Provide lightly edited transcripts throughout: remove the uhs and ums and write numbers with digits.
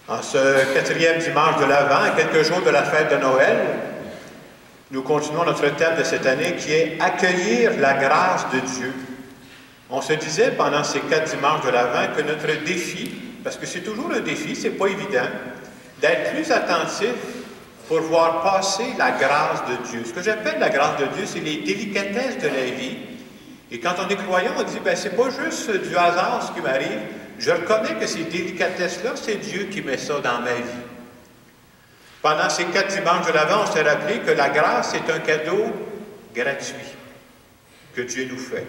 En ce quatrième dimanche de l'Avent, à quelques jours de la fête de Noël, nous continuons notre thème de cette année qui est « Accueillir la grâce de Dieu ». On se disait pendant ces 4 dimanches de l'Avent que notre défi, parce que c'est toujours un défi, c'est pas évident, d'être plus attentif pour voir passer la grâce de Dieu. Ce que j'appelle la grâce de Dieu, c'est les délicatesses de la vie. Et quand on est croyant, on dit, ben c'est pas juste du hasard ce qui m'arrive. Je reconnais que ces délicatesses-là, c'est Dieu qui met ça dans ma vie. Pendant ces 4 dimanches de l'Avent, on s'est rappelé que la grâce, c'est un cadeau gratuit que Dieu nous fait.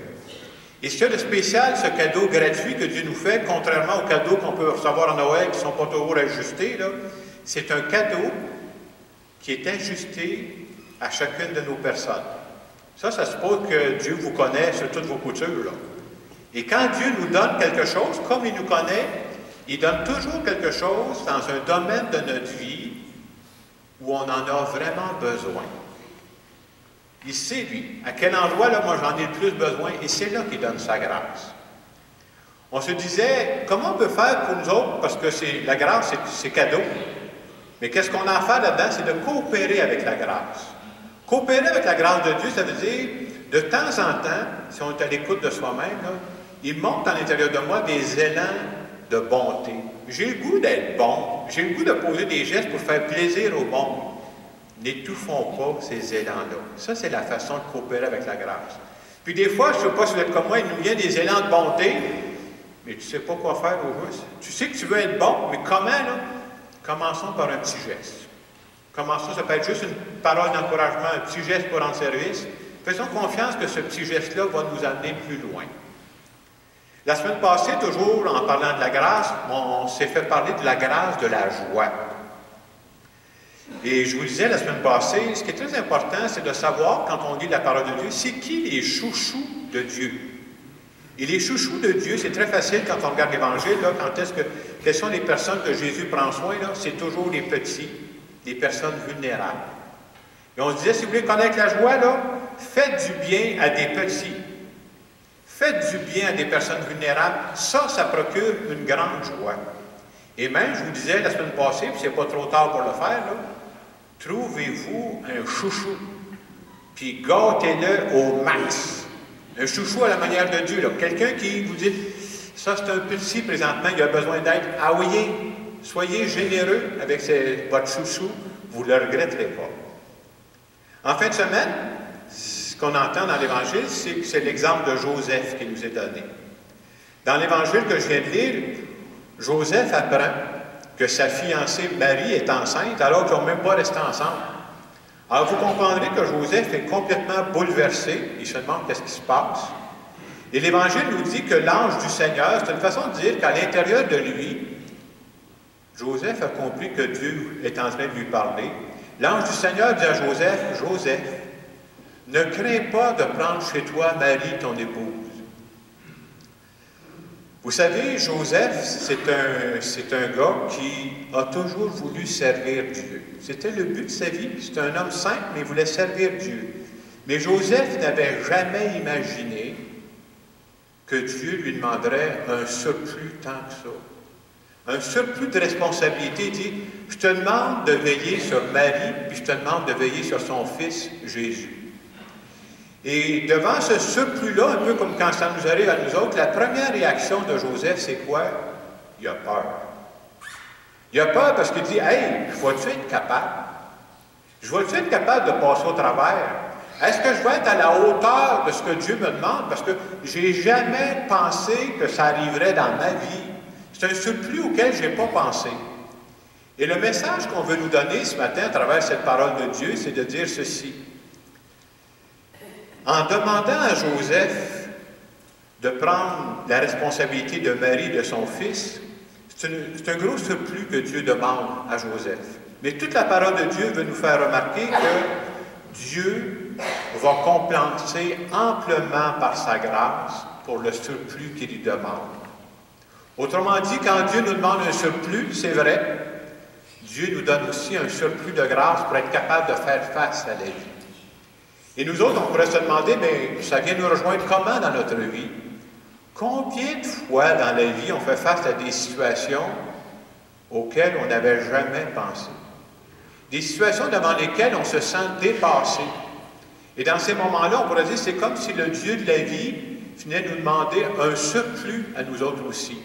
Et ce qu'il y a de spécial, ce cadeau gratuit que Dieu nous fait, contrairement aux cadeaux qu'on peut recevoir à Noël, qui ne sont pas toujours ajustés, c'est un cadeau qui est ajusté à chacune de nos personnes. Ça suppose que Dieu vous connaît sur toutes vos coutures, là. Et quand Dieu nous donne quelque chose, comme il nous connaît, il donne toujours quelque chose dans un domaine de notre vie où on en a vraiment besoin. Il sait, lui, à quel endroit, là, moi, j'en ai le plus besoin, et c'est là qu'il donne sa grâce. On se disait, comment on peut faire pour nous autres, parce que la grâce, c'est cadeau, mais qu'est-ce qu'on a à faire là-dedans, c'est de coopérer avec la grâce. Coopérer avec la grâce de Dieu, ça veut dire, de temps en temps, si on est à l'écoute de soi-même, là, il monte à l'intérieur de moi des élans de bonté. J'ai le goût d'être bon, j'ai le goût de poser des gestes pour faire plaisir au monde. N'étouffons pas ces élans-là. Ça, c'est la façon de coopérer avec la grâce. Puis des fois, je ne sais pas si vous êtes comme moi, il nous vient des élans de bonté, mais tu ne sais pas quoi faire au juste. Tu sais que tu veux être bon, mais comment, là? Commençons par un petit geste. Commençons, ça peut être juste une parole d'encouragement, un petit geste pour rendre service. Faisons confiance que ce petit geste-là va nous amener plus loin. La semaine passée, toujours en parlant de la grâce, on s'est fait parler de la grâce de la joie. Et je vous disais la semaine passée, ce qui est très important, c'est de savoir, quand on lit la parole de Dieu, c'est qui les chouchous de Dieu. Et les chouchous de Dieu, c'est très facile quand on regarde l'Évangile, quelles sont les personnes que Jésus prend soin, c'est toujours les petits, les personnes vulnérables. Et on se disait, si vous voulez connaître la joie, faites du bien à des petits. Faites du bien à des personnes vulnérables. Ça procure une grande joie. Et même, je vous disais la semaine passée, puis c'est pas trop tard pour le faire, trouvez-vous un chouchou, puis gâtez-le au max. Un chouchou à la manière de Dieu, quelqu'un qui vous dit, ça c'est un petit présentement, il a besoin d'aide. Ah oui, soyez généreux avec votre chouchou, vous ne le regretterez pas. En fin de semaine, ce qu'on entend dans l'Évangile, c'est que c'est l'exemple de Joseph qui nous est donné. Dans l'Évangile que je viens de lire, Joseph apprend que sa fiancée Marie est enceinte alors qu'ils n'ont même pas resté ensemble. Alors vous comprendrez que Joseph est complètement bouleversé, il se demande qu'est-ce qui se passe. Et l'Évangile nous dit que l'ange du Seigneur, c'est une façon de dire qu'à l'intérieur de lui, Joseph a compris que Dieu est en train de lui parler. L'ange du Seigneur dit à Joseph, « Joseph, ne crains pas de prendre chez toi Marie, ton épouse. » Vous savez, Joseph, c'est un gars qui a toujours voulu servir Dieu. C'était le but de sa vie. C'était un homme simple, mais il voulait servir Dieu. Mais Joseph n'avait jamais imaginé que Dieu lui demanderait un surplus tant que ça. Un surplus de responsabilité. Il dit, je te demande de veiller sur Marie, puis je te demande de veiller sur son fils Jésus. Et devant ce surplus-là, un peu comme quand ça nous arrive à nous autres, la première réaction de Joseph, c'est quoi? Il a peur. Il a peur parce qu'il dit, « Hey, je vais-tu être capable? Je vais-tu être capable de passer au travers? Est-ce que je vais être à la hauteur de ce que Dieu me demande? Parce que je n'ai jamais pensé que ça arriverait dans ma vie. C'est un surplus auquel je n'ai pas pensé. » Et le message qu'on veut nous donner ce matin à travers cette parole de Dieu, c'est de dire ceci. En demandant à Joseph de prendre la responsabilité de Marie, de son fils, c'est un gros surplus que Dieu demande à Joseph. Mais toute la parole de Dieu veut nous faire remarquer que Dieu va compenser amplement par sa grâce pour le surplus qu'il lui demande. Autrement dit, quand Dieu nous demande un surplus, c'est vrai, Dieu nous donne aussi un surplus de grâce pour être capable de faire face à la vie. Et nous autres, on pourrait se demander, mais ça vient nous rejoindre comment dans notre vie? Combien de fois dans la vie on fait face à des situations auxquelles on n'avait jamais pensé. Des situations devant lesquelles on se sent dépassé. Et dans ces moments-là, on pourrait dire, c'est comme si le Dieu de la vie venait nous demander un surplus à nous autres aussi.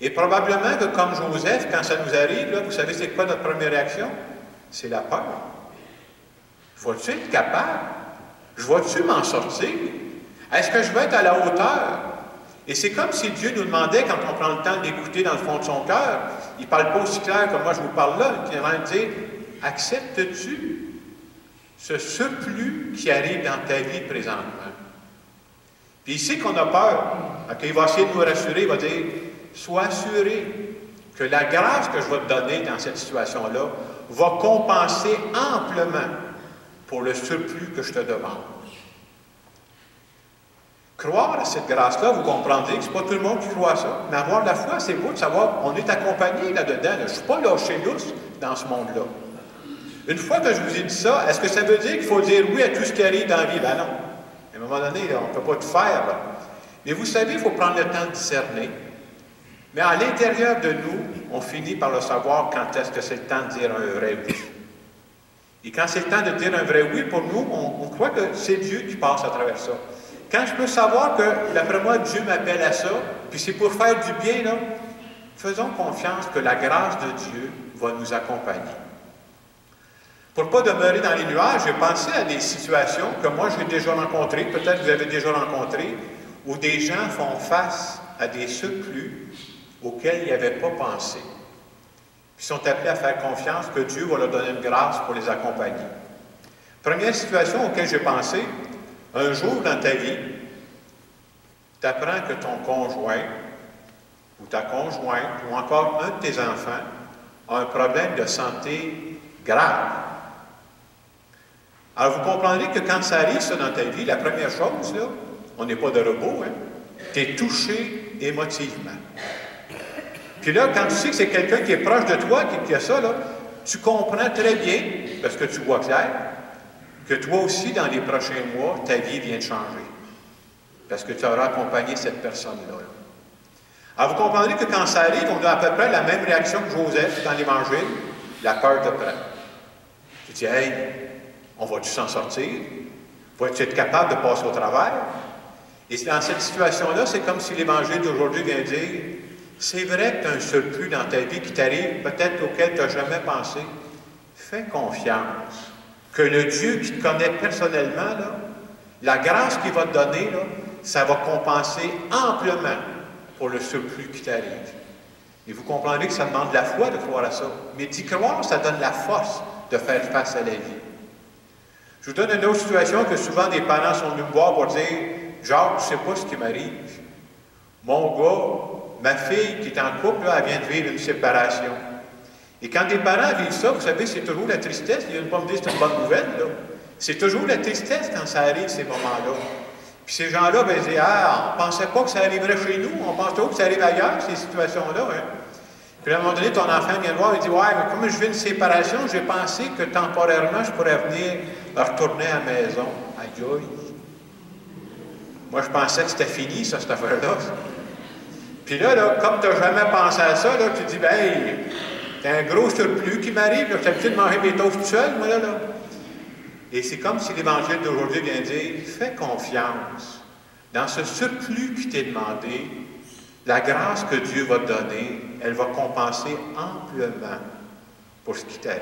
Et probablement que comme Joseph, quand ça nous arrive, là, vous savez c'est quoi notre première réaction? C'est la peur. Je vais-tu être capable? Je vais-tu m'en sortir? Est-ce que je vais être à la hauteur? Et c'est comme si Dieu nous demandait, quand on prend le temps d'écouter dans le fond de son cœur, il ne parle pas aussi clair comme moi je vous parle là, il va dire, acceptes-tu ce surplus qui arrive dans ta vie présentement? Puis il sait qu'on a peur. Donc, il va essayer de nous rassurer, il va dire, sois assuré que la grâce que je vais te donner dans cette situation-là va compenser amplement pour le surplus que je te demande. Croire à cette grâce-là, vous comprendrez que ce n'est pas tout le monde qui croit à ça, mais avoir de la foi, c'est beau de savoir qu'on est accompagné là-dedans. Je ne suis pas lâché lousse dans ce monde-là. Une fois que je vous ai dit ça, est-ce que ça veut dire qu'il faut dire oui à tout ce qui arrive dans la vie? Ben non. À un moment donné, là, on ne peut pas tout faire. Là. Mais vous savez, il faut prendre le temps de discerner. Mais à l'intérieur de nous, on finit par le savoir quand est-ce que c'est le temps de dire un vrai oui. Et quand c'est le temps de dire un vrai oui, pour nous, on croit que c'est Dieu qui passe à travers ça. Quand je peux savoir que, d'après moi, Dieu m'appelle à ça, puis c'est pour faire du bien, là, faisons confiance que la grâce de Dieu va nous accompagner. Pour ne pas demeurer dans les nuages, j'ai pensé à des situations que moi j'ai déjà rencontrées, peut-être que vous avez déjà rencontrées, où des gens font face à des surplus auxquels ils n'avaient pas pensé. Ils sont appelés à faire confiance que Dieu va leur donner une grâce pour les accompagner. Première situation auquel j'ai pensé, un jour dans ta vie, tu apprends que ton conjoint ou ta conjointe ou encore un de tes enfants a un problème de santé grave. Alors vous comprendrez que quand ça arrive ça dans ta vie, la première chose, là, on n'est pas de robot, hein, tu es touché émotivement. Puis là, quand tu sais que c'est quelqu'un qui est proche de toi, qui a ça, là, tu comprends très bien, parce que tu vois clair, que toi aussi, dans les prochains mois, ta vie vient de changer. Parce que tu auras accompagné cette personne-là. Alors, vous comprendrez que quand ça arrive, on a à peu près la même réaction que Joseph dans l'Évangile, la peur te prend. Tu dis, hey, on va-tu s'en sortir? Va-tu être capable de passer au travers? Et dans cette situation-là, c'est comme si l'Évangile d'aujourd'hui vient dire, c'est vrai que tu as un surplus dans ta vie qui t'arrive, peut-être auquel tu n'as jamais pensé. Fais confiance. Que le Dieu qui te connaît personnellement, là, la grâce qu'il va te donner, là, ça va compenser amplement pour le surplus qui t'arrive. Et vous comprendrez que ça demande de la foi de croire à ça. Mais d'y croire, ça donne la force de faire face à la vie. Je vous donne une autre situation que souvent des parents sont venus me voir pour dire « Jacques, tu ne sais pas ce qui m'arrive. Mon gars, ma fille qui est en couple, là, elle vient de vivre une séparation. » Et quand des parents vivent ça, vous savez, c'est toujours la tristesse. Il ne vient pas me dire que c'est une bonne nouvelle, là. C'est toujours la tristesse quand ça arrive, ces moments-là. Puis ces gens-là, ben, ils disent, ah, on ne pensait pas que ça arriverait chez nous, on pense toujours que ça arrive ailleurs, ces situations-là. Hein. Puis à un moment donné, ton enfant vient te voir et dit, ouais, mais comme je vis une séparation, j'ai pensé que temporairement, je pourrais venir retourner à la maison. Aïe, aïe. Moi, je pensais que c'était fini, ça, cette affaire-là. Puis là, comme tu n'as jamais pensé à ça, là, tu te dis, ben, hey, c'est un gros surplus qui m'arrive, je suis habitué de manger mes toasts tout seul, moi, là. Et c'est comme si l'Évangile d'aujourd'hui vient dire, fais confiance. Dans ce surplus qui t'est demandé, la grâce que Dieu va te donner, elle va compenser amplement pour ce qui t'arrive.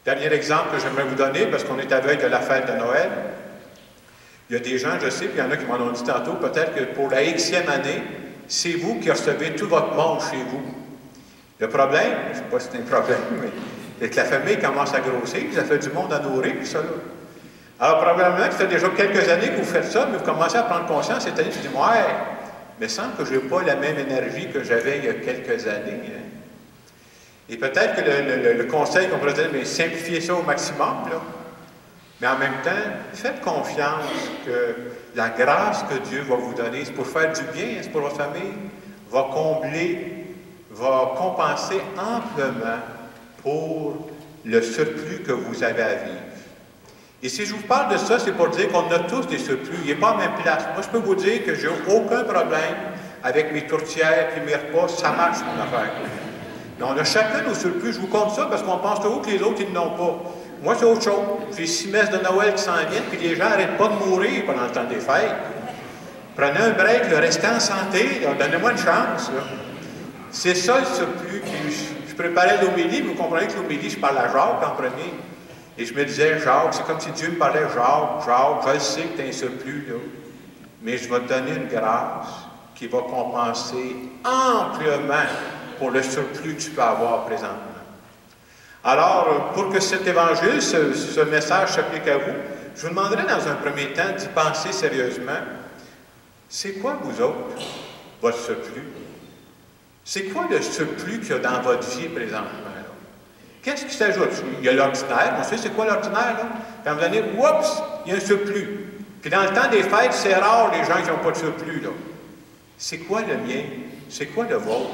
Dernier exemple que j'aimerais vous donner, parce qu'on est à veille de la fête de Noël. Il y a des gens, je sais, puis il y en a qui m'en ont dit tantôt, peut-être que pour la Xème année, c'est vous qui recevez tout votre monde chez vous. Le problème, je ne sais pas si c'est un problème, mais c'est que la famille commence à grossir, puis ça fait du monde à nourrir, puis ça là. Alors, probablement que ça fait déjà quelques années que vous faites ça, mais vous commencez à prendre conscience cette année, tu dis, ouais, mais il semble que je n'ai pas la même énergie que j'avais il y a quelques années. Hein. Et peut-être que le conseil qu'on pourrait dire, mais simplifiez ça au maximum, là. Mais en même temps, faites confiance que la grâce que Dieu va vous donner, c'est pour faire du bien, c'est pour votre famille, va combler, va compenser amplement pour le surplus que vous avez à vivre. Et si je vous parle de ça, c'est pour dire qu'on a tous des surplus. Il n'est pas à la même place. Moi, je peux vous dire que je n'ai aucun problème avec mes tourtières et mes repas, ça marche mon affaire. Mais on a chacun nos surplus. Je vous compte ça parce qu'on pense toujours que les autres, ils n'ont pas. Moi, c'est autre chose. J'ai 6 messes de Noël qui s'en viennent, puis les gens n'arrêtent pas de mourir pendant le temps des fêtes. Prenez un break, restez en santé, donnez-moi une chance. C'est ça le surplus. Je préparais l'homélie, vous comprenez que l'homélie, je parle à Jacques en premier. Et je me disais, Jacques, c'est comme si Dieu me parlait, Jacques, je sais que tu as un surplus, là, mais je vais te donner une grâce qui va compenser amplement pour le surplus que tu peux avoir présentement. Alors, pour que cet évangile, ce message s'applique à vous, je vous demanderai dans un premier temps d'y penser sérieusement. C'est quoi, vous autres, votre surplus? C'est quoi le surplus qu'il y a dans votre vie présentement? Qu'est-ce qui s'ajoute? Il y a l'ordinaire. On sait c'est quoi l'ordinaire, là? Puis à un moment donné, oups, il y a un surplus. Puis dans le temps des fêtes, c'est rare les gens qui n'ont pas de surplus, là. C'est quoi le mien? C'est quoi le vôtre?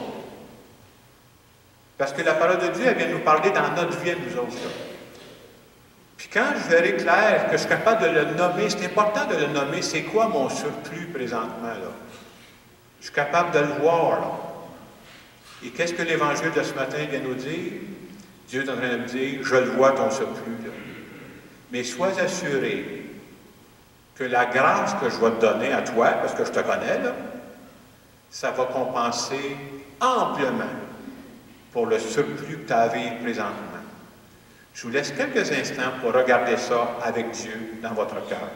Parce que la parole de Dieu, elle vient nous parler dans notre vie, nous autres, là. Puis quand je verrai clair que je suis capable de le nommer, c'est important de le nommer, c'est quoi mon surplus présentement, là? Je suis capable de le voir, là. Et qu'est-ce que l'Évangile de ce matin vient nous dire? Dieu est en train de me dire, je le vois ton surplus, là. Mais sois assuré que la grâce que je vais te donner à toi, parce que je te connais, là, ça va compenser amplement pour le surplus que tu as à vivre présentement. Je vous laisse quelques instants pour regarder ça avec Dieu dans votre cœur.